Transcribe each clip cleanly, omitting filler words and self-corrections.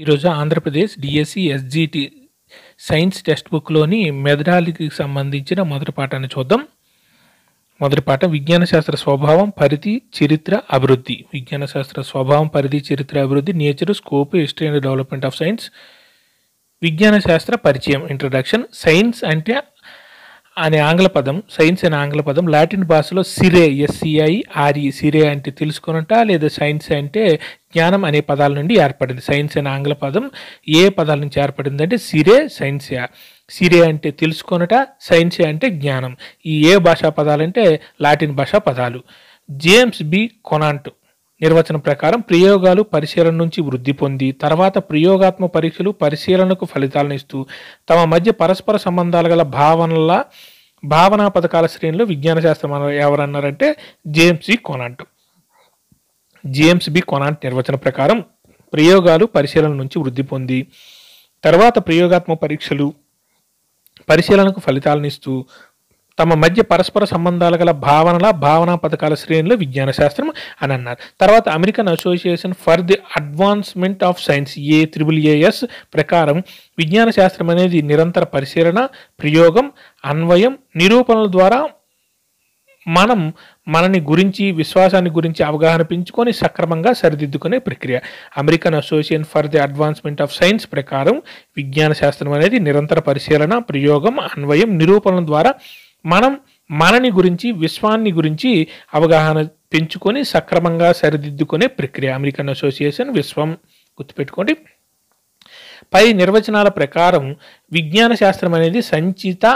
ఈరోజు Andhra Pradesh DSC SGT science text బుక్లోని మెథడాలజీకి సంబంధించిన మొదటి పాఠాన్ని చూద్దాం. మొదటి పాఠం విజ్ఞాన శాస్త్ర స్వభావం, పరిధి, చరిత్ర, అభివృద్ధి. విజ్ఞాన శాస్త్ర స్వభావం, పరిధి, చరిత్ర, అభివృద్ధి. Nature, scope, history and development of science. విజ్ఞాన శాస్త్ర పరిచయం, ఇంట్రడక్షన్. సైన్స్ అంటే అనే ఆంగ్ల పదం, సైన్స్ అనే ఆంగ్ల పదం లాటిన్ భాషలో సిరే, SCIRE, సిరే అంటే తెలుసుకొనుట లేదా సైన్స్ అంటే జ్ఞానం అనే పదాల నుండి ఏర్పడింది. సైన్స్ అనే ఆంగ్ల పదం ఏ పదాల నుంచి ఏర్పడింది అంటే సిరే, సైన్సియా. సిరే అంటే తెలుసుకొనుట, సైన్స్ అంటే జ్ఞానం. ఈ ఏ భాషా పదాలంటే లాటిన్ భాషా పదాలు. జేమ్స్ బి కొనాంట్ నిర్వచనం ప్రకారం ప్రయోగాలు పరిశీలన నుంచి వృద్ధి పొంది తర్వాత ప్రయోగాత్మక పరీక్షలు పరిశీలనకు ఫలితాలను ఇస్తూ తమ మధ్య పరస్పర సంబంధాలు గల భావనా పథకాల శ్రేణిలో విజ్ఞాన శాస్త్రం ఎవరన్నారంటే James B Conant. James B Conant నిర్వచన ప్రకారం ప్రయోగాలు పరిశీలన నుంచి వృద్ధి పొంది తర్వాత ప్రయోగాత్మక పరీక్షలు పరిశీలనకు ఫలితాలను ఇస్తూ తమ మధ్య పరస్పర సంబంధాలు గల భావనా పథకాల శ్రేణిలో విజ్ఞాన శాస్త్రం అని అన్నారు. తర్వాత American association for the advancement of science AAAS ప్రకారం విజ్ఞాన శాస్త్రం అనేది నిరంతర పరిశీలన, ప్రయోగం, అన్వయం, నిరూపణల ద్వారా మనని గురించి, విశ్వాసాన్ని గురించి అవగాహన పెంచుకొని సక్రమంగా సరిదిద్దుకునే ప్రక్రియ. American association for the advancement of science ప్రకారం విజ్ఞాన శాస్త్రం అనేది నిరంతర పరిశీలన, ప్రయోగం, అన్వయం, నిరూపణల ద్వారా మనని గురించి, విశ్వాన్ని గురించి అవగాహన పెంచుకొని సక్రమంగా సరిదిద్దుకునే ప్రక్రియ. అమెరికన్ అసోసియేషన్, విశ్వం గుర్తుపెట్టుకోండి. పై నిర్వచనాల ప్రకారం విజ్ఞాన శాస్త్రం అనేది సంచిత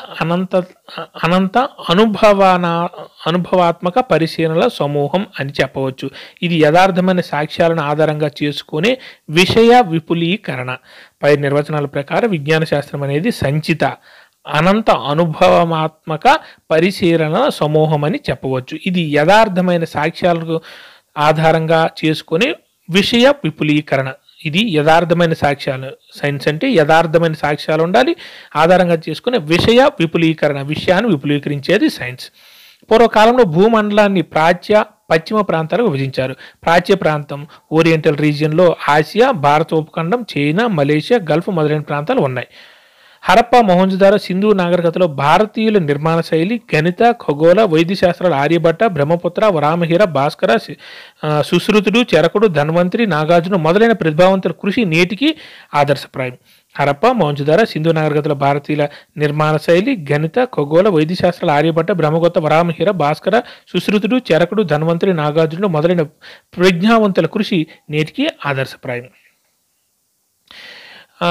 అనంత అనుభవాత్మక పరిశీలనల సమూహం అని చెప్పవచ్చు. ఇది యథార్థమైన సాక్ష్యాలను ఆధారంగా చేసుకునే విషయ విపులీకరణ. పై నిర్వచనాల ప్రకారం విజ్ఞాన శాస్త్రం అనేది సంచిత అనంత అనుభవాత్మక పరిశీలన సమూహం అని చెప్పవచ్చు. ఇది యథార్థమైన సాక్ష్యాలకు ఆధారంగా చేసుకునే విషయ విపులీకరణ. ఇది యథార్థమైన సాక్ష్యాలు. సైన్స్ అంటే యథార్థమైన సాక్ష్యాలు ఉండాలి, ఆధారంగా చేసుకునే విషయ విపులీకరణ, విషయాన్ని విపులీకరించేది సైన్స్. పూర్వకాలంలో భూమండలాన్ని పశ్చిమ ప్రాంతాలకు విభజించారు. ప్రాచ్య ప్రాంతం ఓరియంటల్ రీజియన్లో ఆసియా, భారత ఉపఖండం, చైనా, మలేషియా, గల్ఫ్ మొదలైన ప్రాంతాలు ఉన్నాయి. హరప్పా, మొహంజదారో, సింధు నాగరికతలో భారతీయుల నిర్మాణ శైలి, గణిత, ఖగోళ, వైద్య శాస్త్రాలు ఆర్యభట్ట, బ్రహ్మపుత్ర, వరామహిర, భాస్కర, సుశ్రుతుడు, చరకుడు, ధన్వంతరి, నాగార్జున మొదలైన ప్రతిభావంతుల కృషి నేటికి ఆదర్శప్రాయం. హరప్పా, మొహంజదారో, సింధు నాగరికతలో భారతీయుల నిర్మాణ శైలి, గణిత, ఖగోళ, వైద్య శాస్త్రాలు ఆర్యభట్ట, బ్రహ్మగుప్త, వరామహిర, భాస్కర, సుశ్రుతుడు, చరకుడు, ధన్వంతరి, నాగార్జున మొదలైన ప్రజ్ఞావంతుల కృషి నేటికి ఆదర్శప్రాయం.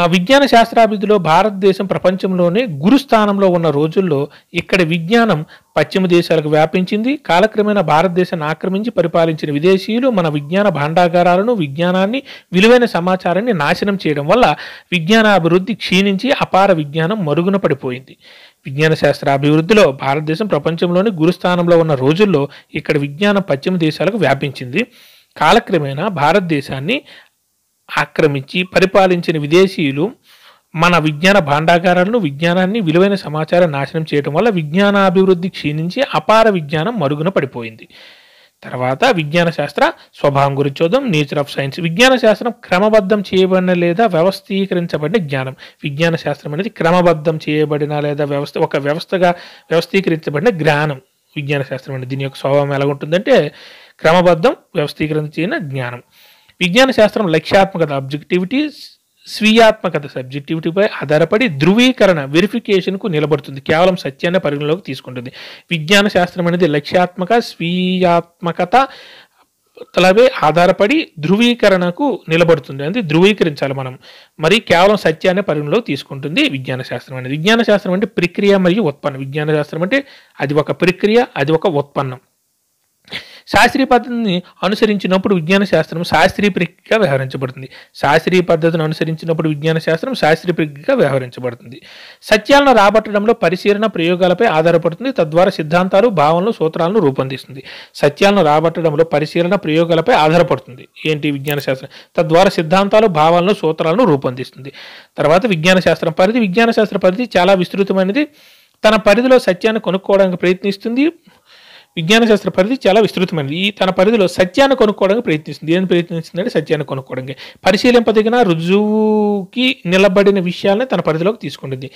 విజ్ఞాన శాస్త్రాభివృద్ధిలో భారతదేశం ప్రపంచంలోనే గురుస్థానంలో ఉన్న రోజుల్లో ఇక్కడ విజ్ఞానం పశ్చిమ దేశాలకు వ్యాపించింది. కాలక్రమేణా భారతదేశాన్ని ఆక్రమించి పరిపాలించిన విదేశీయులు మన విజ్ఞాన భాండాగారాలను, విజ్ఞానాన్ని, విలువైన సమాచారాన్ని నాశనం చేయడం వల్ల విజ్ఞాన అభివృద్ధి క్షీణించి అపార విజ్ఞానం మరుగున పడిపోయింది. విజ్ఞాన శాస్త్ర అభివృద్ధిలో భారతదేశం ప్రపంచంలోని గురుస్థానంలో ఉన్న రోజుల్లో ఇక్కడ విజ్ఞానం పశ్చిమ దేశాలకు వ్యాపించింది. కాలక్రమేణా భారతదేశాన్ని ఆక్రమించి పరిపాలించిన విదేశీయులు మన విజ్ఞాన భాండాగారాలను, విజ్ఞానాన్ని, విలువైన సమాచారం నాశనం చేయడం వల్ల విజ్ఞానాభివృద్ధి క్షీణించి అపార విజ్ఞానం మరుగున పడిపోయింది. తర్వాత విజ్ఞాన శాస్త్ర స్వభావం గురించి చూద్దాం. Nature of science. విజ్ఞాన శాస్త్రం క్రమబద్ధం చేయబడిన లేదా వ్యవస్థీకరించబడిన జ్ఞానం. విజ్ఞాన శాస్త్రం అనేది క్రమబద్ధం చేయబడిన లేదా ఒక వ్యవస్థగా వ్యవస్థీకరించబడిన జ్ఞానం విజ్ఞాన శాస్త్రం అనేది. దీని యొక్క స్వభావం ఎలా ఉంటుందంటే క్రమబద్ధం, వ్యవస్థీకరించిన జ్ఞానం. విజ్ఞాన శాస్త్రం లక్ష్యాత్మకత, అబ్జెక్టివిటీ, స్వీయాత్మకత, సబ్జెక్టివిటీపై ఆధారపడి ధృవీకరణ, వెరిఫికేషన్కు నిలబడుతుంది. కేవలం సత్యాన్ని పరిగణలోకి తీసుకుంటుంది. విజ్ఞాన శాస్త్రం అనేది లక్ష్యాత్మక, స్వీయాత్మకతలపై ఆధారపడి ధృవీకరణకు నిలబడుతుంది. అంటే ధృవీకరించాలి మనం. మరి కేవలం సత్యాన్ని పరిగణలోకి తీసుకుంటుంది విజ్ఞాన శాస్త్రం అనేది. విజ్ఞాన శాస్త్రం అంటే ప్రక్రియ మరియు ఉత్పన్నం. విజ్ఞాన శాస్త్రం అంటే అది ఒక ప్రక్రియ, అది ఒక ఉత్పన్నం. శాస్త్రీయ పద్ధతిని అనుసరించినప్పుడు విజ్ఞాన శాస్త్రం శాస్త్రీయ ప్రక్రియగా వ్యవహరించబడుతుంది. శాస్త్రీయ పద్ధతిని అనుసరించినప్పుడు విజ్ఞాన శాస్త్రం శాస్త్రీయ ప్రక్రియగా వ్యవహరించబడుతుంది. సత్యాలను రాబట్టడంలో పరిశీలన, ప్రయోగాలపై ఆధారపడుతుంది. తద్వారా సిద్ధాంతాలు, భావనలు, సూత్రాలను రూపొందిస్తుంది. సత్యాలను రాబట్టడంలో పరిశీలన, ప్రయోగాలపై ఆధారపడుతుంది. ఏంటి విజ్ఞాన శాస్త్రం? తద్వారా సిద్ధాంతాలు, భావనలు, సూత్రాలను రూపొందిస్తుంది. తర్వాత విజ్ఞాన శాస్త్రం పరిధి. విజ్ఞాన శాస్త్ర పరిధి చాలా విస్తృతమైనది. తన పరిధిలో సత్యాన్ని కనుక్కోవడానికి ప్రయత్నిస్తుంది. విజ్ఞాన శాస్త్ర పరిధి చాలా విస్తృతమైనది. ఈ తన పరిధిలో సత్యాన్ని కొనుక్కోవడానికి ప్రయత్నిస్తుంది. ఏం ప్రయత్నిస్తుందంటే సత్యాన్ని కొనుక్కోవడానికి. పరిశీలింపదగిన రుజువుకి నిలబడిన విషయాలని తన పరిధిలోకి తీసుకుంటుంది.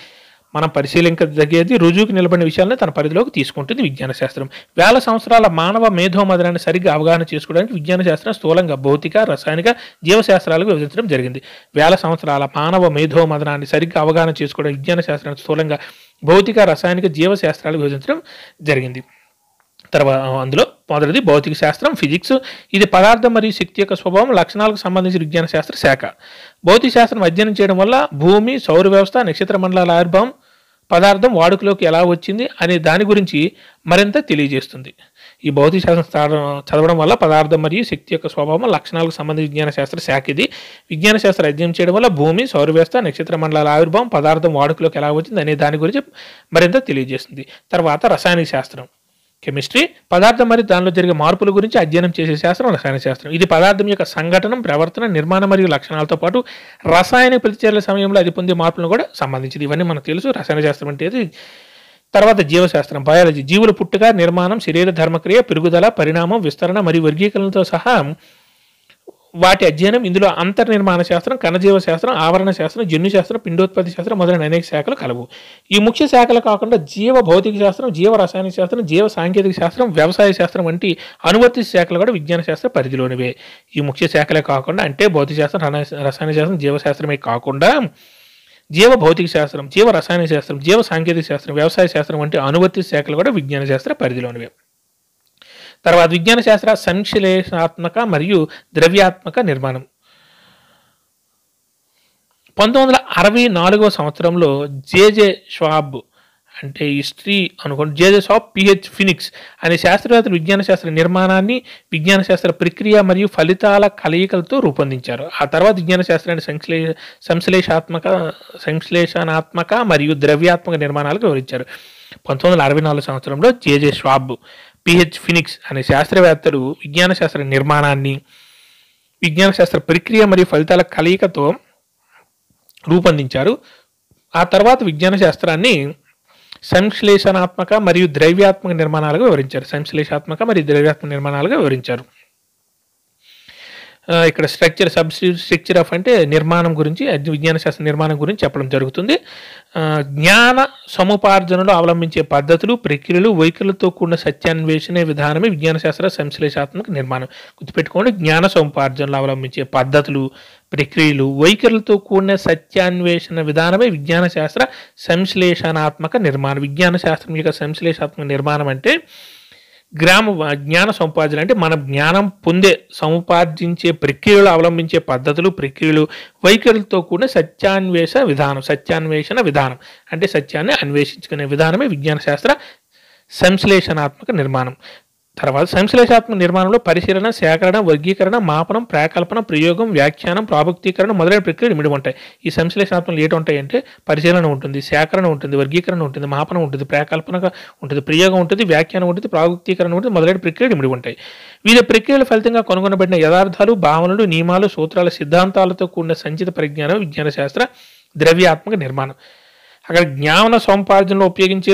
మనం పరిశీలించదగేది రుజువుకి నిలబడిన విషయాలను తన పరిధిలోకి తీసుకుంటుంది విజ్ఞాన శాస్త్రం. వేల సంవత్సరాల మానవ మేధోమదనాన్ని సరిగ్గా అవగాహన చేసుకోవడానికి విజ్ఞాన శాస్త్రం స్థూలంగా భౌతిక, రసాయనిక, జీవశాస్త్రాలకు విభజించడం జరిగింది. వేల సంవత్సరాల మానవ మేధోమదనాన్ని సరిగ్గా అవగాహన చేసుకోవడానికి విజ్ఞాన శాస్త్రం స్థూలంగా భౌతిక, రసాయనిక, జీవశాస్త్రాలకు విభజించడం జరిగింది. తర్వాత అందులో మొదటిది భౌతిక శాస్త్రం, ఫిజిక్స్. ఇది పదార్థం మరియు శక్తి యొక్క స్వభావం, లక్షణాలకు సంబంధించిన విజ్ఞాన శాస్త్ర శాఖ. భౌతిక శాస్త్రం అధ్యయనం చేయడం వల్ల భూమి, సౌర వ్యవస్థ, నక్షత్ర మండలాల ఆవిర్భావం, పదార్థం వాడుకలోకి ఎలా వచ్చింది అనే దాని గురించి మరింత తెలియజేస్తుంది. ఈ భౌతిక శాస్త్రం చదవడం వల్ల పదార్థం మరియు శక్తి యొక్క స్వభావం, లక్షణాలకు సంబంధించిన విజ్ఞాన శాస్త్ర శాఖ ఇది. విజ్ఞాన శాస్త్రం అధ్యయనం చేయడం వల్ల భూమి, సౌర వ్యవస్థ, నక్షత్ర మండలాల ఆవిర్భావం, పదార్థం వాడుకలోకి ఎలా వచ్చింది అనే దాని గురించి మరింత తెలియజేస్తుంది. తర్వాత రసాయనిక శాస్త్రం, కెమిస్ట్రీ. పదార్థం మరియు దానిలో జరిగే మార్పుల గురించి అధ్యయనం చేసే శాస్త్రం రసాయన శాస్త్రం. ఇది పదార్థం యొక్క సంఘటన, ప్రవర్తన, నిర్మాణం మరియు లక్షణాలతో పాటు రసాయనిక ప్రతిచర్యల సమయంలో అది పొందే మార్పులను కూడా సంబంధించింది. ఇవన్నీ మనకు తెలుసు. రసాయన శాస్త్రం అంటే తర్వాత జీవశాస్త్రం, బయాలజీ. జీవుల పుట్టుక, నిర్మాణం, శరీర ధర్మక్రియ, పెరుగుదల, పరిణామం, విస్తరణ మరియు వర్గీకరణతో సహా వాటి అధ్యయనం. ఇందులో అంతర్నిర్మాణ శాస్త్రం, కణజీవ శాస్త్రం, ఆవరణ శాస్త్రం, జన్యు శాస్త్రం, పిండోత్పత్తి శాస్త్రం మొదలైన అనేక శాఖలు కలవు. ఈ ముఖ్య శాఖలు కాకుండా జీవ భౌతిక శాస్త్రం, జీవ రసాయన శాస్త్రం, జీవ సాంకేతిక శాస్త్రం, వ్యవసాయ శాస్త్రం వంటి అనువర్తిత శాఖలు కూడా విజ్ఞాన శాస్త్ర పరిధిలోనివే. ఈ ముఖ్య శాఖలే కాకుండా అంటే భౌతిక శాస్త్రం, రసాయన శాస్త్రం, జీవశాస్త్రమే కాకుండా జీవ భౌతిక శాస్త్రం, జీవ రసాయన శాస్త్రం, జీవ సాంకేతిక శాస్త్రం, వ్యవసాయ శాస్త్రం వంటి అనువర్తిత శాఖలు కూడా విజ్ఞాన శాస్త్ర పరిధిలోనివే. తర్వాత విజ్ఞాన శాస్త్ర సంశ్లేషణాత్మక మరియు ద్రవ్యాత్మక నిర్మాణం. 1964 సంవత్సరంలో జేజే షవాబ్ అంటే హిస్టరీ అనుకోండి, జేజే షవాబ్ పిహెచ్ ఫినిక్స్ అనే శాస్త్రవేత్తలు విజ్ఞాన శాస్త్ర నిర్మాణాన్ని విజ్ఞాన శాస్త్ర ప్రక్రియ మరియు ఫలితాల కలయికలతో రూపొందించారు. ఆ తర్వాత విజ్ఞాన శాస్త్రాన్ని సంశ్లేషణాత్మక మరియు ద్రవ్యాత్మక నిర్మాణాలకు వివరించారు. 1964 సంవత్సరంలో జేజే షవాబ్ పిహెచ్ ఫినిక్స్ అనే శాస్త్రవేత్తలు విజ్ఞాన శాస్త్ర నిర్మాణాన్ని విజ్ఞాన శాస్త్ర ప్రక్రియ మరియు ఫలితాల కలయికతో రూపొందించారు. ఆ తర్వాత విజ్ఞాన శాస్త్రాన్ని సంశ్లేషణాత్మక మరియు ద్రవ్యాత్మక నిర్మాణాలుగా వివరించారు. ఇక్కడ స్ట్రక్చర్ ఆఫ్ అంటే నిర్మాణం గురించి, విజ్ఞాన శాస్త్ర నిర్మాణం గురించి చెప్పడం జరుగుతుంది. జ్ఞాన సముపార్జనలో అవలంబించే పద్ధతులు, ప్రక్రియలు, వైఖరులతో కూడిన సత్యాన్వేషణ విధానమే విజ్ఞాన శాస్త్ర సంశ్లేషాత్మక నిర్మాణం. గుర్తుపెట్టుకోండి, జ్ఞాన సముపార్జనలో అవలంబించే పద్ధతులు, ప్రక్రియలు, వైఖరులతో కూడిన సత్యాన్వేషణ విధానమే విజ్ఞాన శాస్త్ర సంశ్లేషణాత్మక నిర్మాణం. విజ్ఞాన శాస్త్రం యొక్క సంశ్లేషాత్మక నిర్మాణం అంటే జ్ఞాన సముపార్జన అంటే మన జ్ఞానం సముపార్జించే ప్రక్రియలు, అవలంబించే పద్ధతులు, ప్రక్రియలు, వైఖరులతో కూడిన సత్యాన్వేషణ విధానం అంటే సత్యాన్ని అన్వేషించుకునే విధానమే విజ్ఞాన శాస్త్ర సంశ్లేషణాత్మక నిర్మాణం. తర్వాత సంశ్లేషాత్మక నిర్మాణంలో పరిశీలన, సేకరణ, వర్గీకరణ, మాపనం, ప్రాకల్పన, ప్రయోగం, వ్యాఖ్యానం, ప్రాముక్తీకరణ మొదలైన ప్రక్రియలు ఇమిడి ఉంటాయి. ఈ సంశ్లేషణాత్మకలు ఏంటి ఉంటాయంటే పరిశీలన ఉంటుంది, సేకరణ ఉంటుంది, వర్గీకరణ ఉంటుంది, మాపనం ఉంటుంది, ప్రాకల్పన ఉంటుంది, ప్రయోగం ఉంటుంది, వ్యాఖ్యానం ఉంటుంది, ప్రాముక్తీకరణ ఉంటుంది, మొదలైన ప్రక్రియలు ఇమిడి ఉంటాయి. వివిధ ప్రక్రియల ఫలితంగా కనుగొనబడిన యథార్థాలు, భావనలు, నియమాలు, సూత్రాల, సిద్ధాంతాలతో కూడిన సంచిత పరిజ్ఞానం విజ్ఞాన శాస్త్ర ద్రవ్యాత్మక నిర్మాణం. అక్కడ జ్ఞాన సముపార్జనలో ఉపయోగించే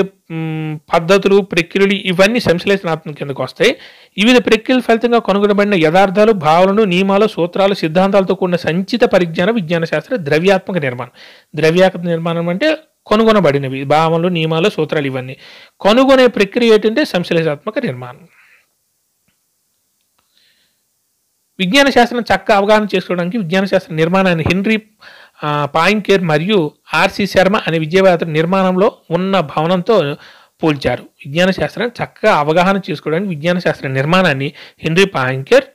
పద్ధతులు, ప్రక్రియలు ఇవన్నీ సంశ్లేషణాత్మక కిందకు వస్తాయి. వివిధ ప్రక్రియల ఫలితంగా కనుగొనబడిన యథార్థాలు, భావనలు, నియమాలు, సూత్రాలు, సిద్ధాంతాలతో కూడిన సంచిత పరిజ్ఞానం విజ్ఞాన శాస్త్ర ద్రవ్యాత్మక నిర్మాణం. ద్రవ్యాత్మక నిర్మాణం అంటే కనుగొనబడినవి, భావనలు, నియమాలు, సూత్రాలు ఇవన్నీ. కనుగొనే ప్రక్రియ ఏంటంటే సంశ్లేషాత్మక నిర్మాణం. విజ్ఞాన శాస్త్రం చక్కగా అవగాహన చేసుకోవడానికి విజ్ఞాన శాస్త్ర నిర్మాణాన్ని హెన్రీ పాయింకేర్ మరియు ఆర్సి శర్మ అనే విద్యావేత్తలు నిర్మాణంలో ఉన్న భవనంతో పోల్చారు. విజ్ఞాన శాస్త్రాన్ని చక్కగా అవగాహన చేసుకోవడానికి విజ్ఞాన శాస్త్ర నిర్మాణాన్ని హెన్రీ పాయింకేర్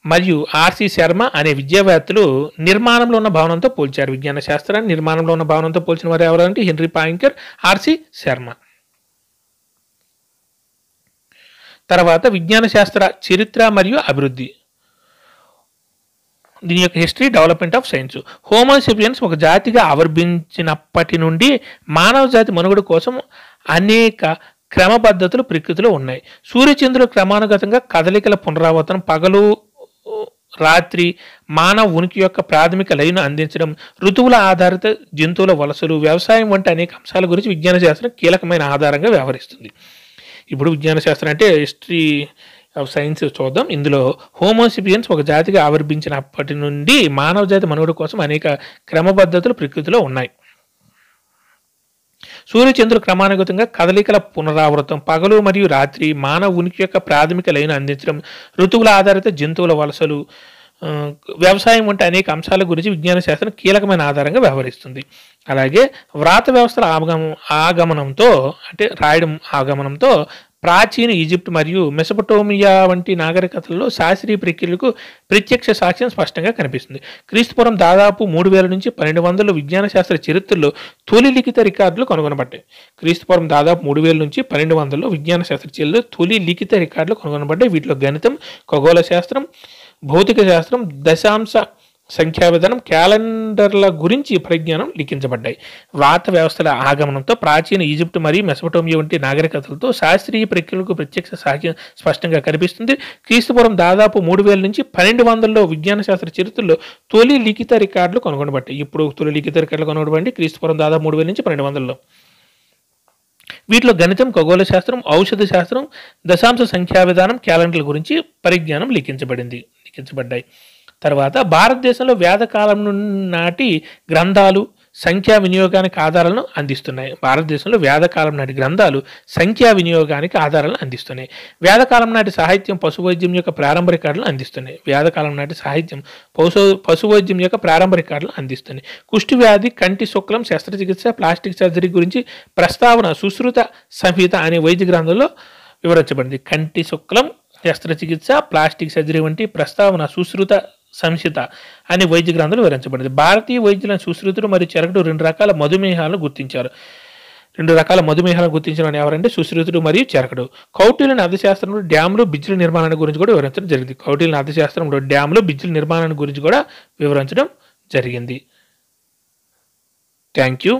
మరియు ఆర్సి శర్మ అనే విద్యావేత్తలు నిర్మాణంలో ఉన్న భవనంతో పోల్చారు. విజ్ఞాన శాస్త్రాన్ని నిర్మాణంలో ఉన్న భవనంతో పోల్చిన వారు ఎవరంటే హెన్రీ పాయింకేర్, ఆర్సి శర్మ. తర్వాత విజ్ఞాన శాస్త్ర చరిత్ర మరియు అభివృద్ధి. దీని యొక్క history, development of science. Homo sapiens ఒక జాతిగా ఆవిర్భించినప్పటి నుండి మానవ జాతి మనుగడ కోసం అనేక క్రమపద్ధతులు ప్రకృతిలో ఉన్నాయి. సూర్యచంద్రుల క్రమానుగతంగా కదలికల పునరావర్తనం, పగలు రాత్రి, మానవ ఉనికి యొక్క ప్రాథమిక లయను అందించడం, ఋతువుల ఆధారిత జంతువుల వలసలు, వ్యవసాయం వంటి అనేక అంశాల గురించి విజ్ఞాన శాస్త్రం కీలకమైన ఆధారంగా వ్యవహరిస్తుంది. ఇప్పుడు విజ్ఞాన శాస్త్రం అంటే హిస్టరీ ఆఫ్ సైన్స్ చూద్దాం. ఇందులో హోమోసిపియన్స్ ఒక జాతిగా ఆవిర్భించినప్పటి నుండి మానవ జాతి మనుగడ కోసం అనేక క్రమపద్ధతులు ప్రకృతిలో ఉన్నాయి. సూర్యచంద్రులు క్రమానుగతంగా కదలికల పునరావృతం, పగలు మరియు రాత్రి, మానవ ఉనికి యొక్క ప్రాథమిక లైన్ అందించడం, ఋతువుల ఆధారిత జంతువుల వలసలు, వ్యవసాయం వంటి అనేక అంశాల గురించి విజ్ఞాన శాస్త్రం కీలకమైన ఆధారంగా వ్యవహరిస్తుంది. అలాగే వ్రాత వ్యవస్థల ఆగమనంతో అంటే రాయడం ఆగమనంతో ప్రాచీన ఈజిప్ట్ మరియు మెసొపటోమియా వంటి నాగరికతల్లో శాస్త్రీయ ప్రక్రియలకు ప్రత్యక్ష సాక్ష్యం స్పష్టంగా కనిపిస్తుంది. క్రీస్తుపూర్వం దాదాపు 3000 నుంచి 1200 విజ్ఞాన శాస్త్ర చరిత్రలో తొలి లిఖిత రికార్డులు కనుగొనబడ్డాయి. క్రీస్తుపూర్వం దాదాపు 3000 నుంచి 1200లో విజ్ఞాన శాస్త్ర చరిత్రలో తొలి లిఖిత రికార్డులు కనుగొనబడ్డాయి. వీటిలో గణితం, ఖగోళ శాస్త్రం, భౌతిక శాస్త్రం, దశాంశ సంఖ్యా విధానం, క్యాలెండర్ల గురించి పరిజ్ఞానం లిఖించబడ్డాయి. వ్రాత వ్యవస్థల ఆగమనంతో ప్రాచీన ఈజిప్ట్ మరియు మెసొపటోమియా వంటి నాగరికతలతో శాస్త్రీయ ప్రక్రియలకు ప్రత్యక్ష సాక్ష్యం స్పష్టంగా కనిపిస్తుంది. క్రీస్తుపూర్వం దాదాపు 3000 నుంచి 1200లో విజ్ఞాన శాస్త్ర చరిత్రలో తొలి లిఖిత రికార్డులు కనుగొనబడ్డాయి. ఇప్పుడు తొలి లిఖిత రికార్డులు కనుగొనబడి క్రీస్తుపూర్వం దాదాపు 3000 నుంచి 1200లో. వీటిలో గణితం, ఖగోళ శాస్త్రం, ఔషధ శాస్త్రం, దశాంశ సంఖ్యా విధానం, క్యాలెండర్ల గురించి పరిజ్ఞానం లిఖించబడ్డాయి. తర్వాత భారతదేశంలో వేదకాలం నాటి గ్రంథాలు సంఖ్యా వినియోగానికి ఆధారాలను అందిస్తున్నాయి. భారతదేశంలో వేదకాలం నాటి గ్రంథాలు సంఖ్యా వినియోగానికి ఆధారాలను అందిస్తున్నాయి. వేదకాలం నాటి సాహిత్యం పశువైద్యం యొక్క ప్రారంభ రికార్డులను అందిస్తున్నాయి. వేదకాలం నాటి సాహిత్యం పశువైద్యం యొక్క ప్రారంభ రికార్డులను అందిస్తున్నాయి. కుష్టి వ్యాధి, కంటి శుక్లం, శస్త్రచికిత్స, ప్లాస్టిక్ సర్జరీ గురించి ప్రస్తావన సుశ్రుత సంహిత అనే వైద్య గ్రంథంలో వివరించబడింది. కంటి శుక్లం, శస్త్రచికిత్స, ప్లాస్టిక్ సర్జరీ వంటి ప్రస్తావన సుశ్రుత సంహిత అనే వైద్య గ్రంథాలు వివరించబడింది. భారతీయ వైద్యులను సుశ్రుతుడు మరియు చరకుడు రెండు రకాల మధుమేహాలను గుర్తించారు. ఎవరంటే సుశ్రుతుడు మరియు చరకుడు. కౌటిల్యుని అర్థశాస్త్రంలో డ్యాములు, బ్రిడ్జిల నిర్మాణాన్ని గురించి కూడా వివరించడం జరిగింది. కౌటిల్యుని అర్థశాస్త్రంలో డ్యాములు, బ్రిడ్జిల నిర్మాణాన్ని గురించి కూడా వివరించడం జరిగింది. Thank you.